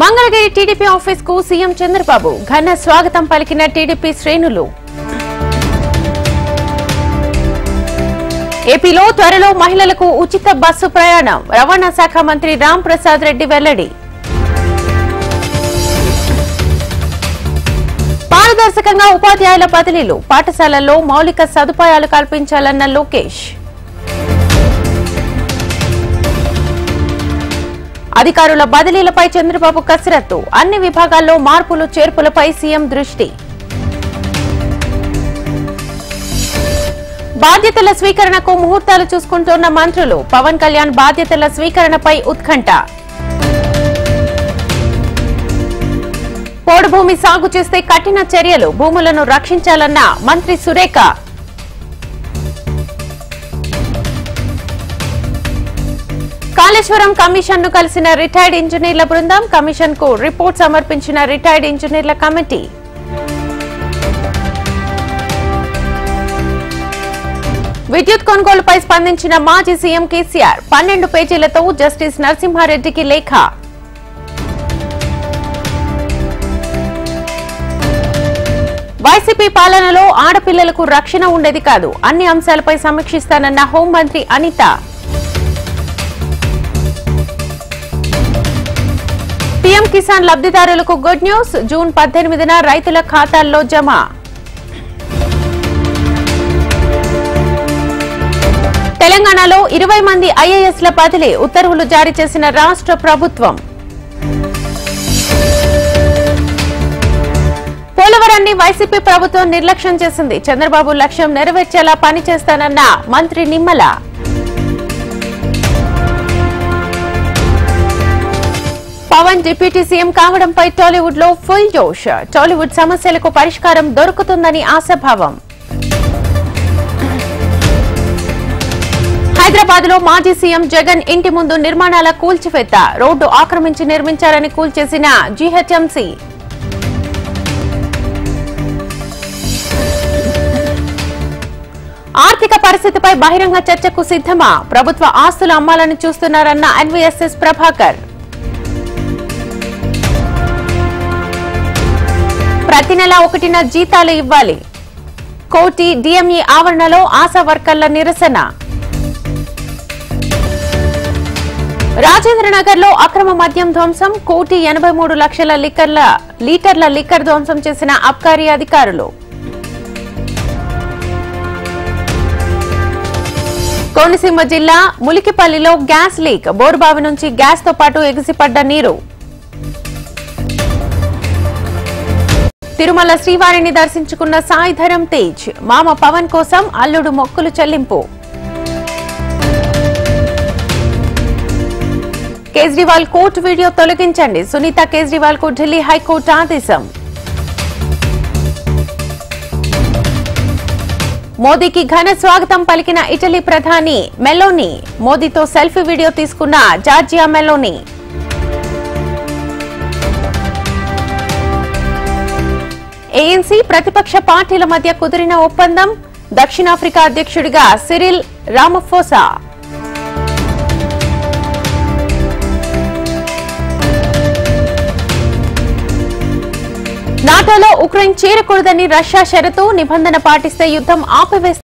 Mangalagiri TDP office కు CM Chandrababu ఘన స్వాగతం పలికిన టీడీపీ శ్రేణులు. ఏపీలో త్వరలో మహిళలకు ఉచిత బస్సు ప్రయాణం రవాణా శాఖ మంత్రి రాంప్రసాద్ రెడ్డి వెల్లడి. పారదర్శకంగా ఉపాధ్యాయుల బదిలీలు పాఠశాలల్లో మౌలిక సదుపాయాలు కల్పించాలన్న లోకేష్. అధికారుల బదిలీలపై చంద్రబాబు కసరత్తు అన్ని విభాగాల్లో మార్పులు చేర్పులపై సీఎం దృష్టి. బాధ్యతల స్వీకరణకు ముహూర్తాలు చూసుకుంటున్న మంత్రులు పవన్ కళ్యాణ్ బాధ్యతల స్వీకరణపై ఉత్కంఠ. పోడు భూమి సాగు చేస్తే కఠిన చర్యలు భూములను రక్షించాలన్న మంత్రి సురేఖ. కాళేశ్వరం కమిషన్ ను కలిసిన రిటైర్డ్ ఇంజనీర్ల బృందం కమిషన్ కు రిపోర్ట్ సమర్పించిన రిటైర్డ్ ఇంజనీర్ల కమిటీ. విద్యుత్ కొనుగోలుపై స్పందించిన మాజీ సీఎం కేసీఆర్ 12 పేజీలతో జస్టిస్ నరసింహారెడ్డికి లేఖ. వైసీపీ పాలనలో ఆడపిల్లలకు రక్షణ ఉండేది కాదు, అన్ని అంశాలపై సమీక్షిస్తానన్న హోంమంత్రి అనిత. పీఎం కిసాన్ లబ్ధిదారులకు గుడ్ న్యూస్, జూన్ 18న రైతుల ఖాతాల్లో జమ. తెలంగాణలో 20 మంది ఐఏఎస్ల బదిలీ ఉత్తర్వులు జారీ చేసిన రాష్ట్ర ప్రభుత్వం. పోలవరాన్ని వైసీపీ ప్రభుత్వం నిర్లక్ష్యం చేసింది, చంద్రబాబు లక్ష్యం నెరవేర్చేలా పనిచేస్తానన్న మంత్రి నిమ్మల. పవన్ డిప్యూటీ సీఎం కావడంపై టాలీవుడ్ లో ఫుల్ జోష్, టాలీవుడ్ సమస్యలకు పరిష్కారం దొరుకుతుందని ఆశాభావం. హైదరాబాద్ లో మాజీ సీఎం జగన్ ఇంటి ముందు నిర్మాణాల కూల్చివేత, రోడ్డు ఆక్రమించి నిర్మించారని కూల్చేసిన జీహెచ్ఎంసీ. ఆర్థిక పరిస్థితిపై బహిరంగ చర్చకు సిద్ధమా, ప్రభుత్వ ఆస్తులు అమ్మాలని చూస్తున్నారన్న ఎన్వీఎస్ఎస్ ప్రభాకర్. ప్రతి నెల 1న జీతాలు ఇవ్వాలి, కోటి డిఎంఈ ఆవరణలో ఆశా వర్కర్ల నిరసన. రాజేంద్రనగర్ లో అక్రమ మద్యం ధ్వంసం, 1,83,00,000 లీటర్ల లిక్కర్ ధ్వంసం చేసిన అబ్కారీ అధికారులు. కోనసీమ జిల్లా ములికిపల్లిలో గ్యాస్ లీక్, బోరుబావి నుంచి గ్యాస్ తో పాటు ఎగిసిపడ్డ నీరు. తిరుమల శ్రీవారిని దర్శించుకున్న సాయిధరం తేజ్, మామ పవన్ కోసం అల్లుడు మొక్కులు చెల్లింపు. కేజ్రీవాల్ కోర్టు వీడియో తొలగించండి, సునీత కేజ్రీవాల్ కు ఢిల్లీ హైకోర్టు ఆదేశం. మోదీకి ఘన స్వాగతం పలికిన ఇటలీ ప్రధాని మెలోనీ, మోదీతో సెల్ఫీ వీడియో తీసుకున్న జార్జియా మెలోనీ. ఏఎన్సీ ప్రతిపక్ష పార్టీల మధ్య కుదిరిన ఒప్పందం, దక్షిణాఫ్రికా అధ్యక్షుడిగా సిరిల్ రామఫోసా. నాటోలో ఉక్రెయిన్ చేరకూడదని రష్యా షరతు, నిబంధన పాటిస్తే యుద్ధం ఆపివేస్తారు.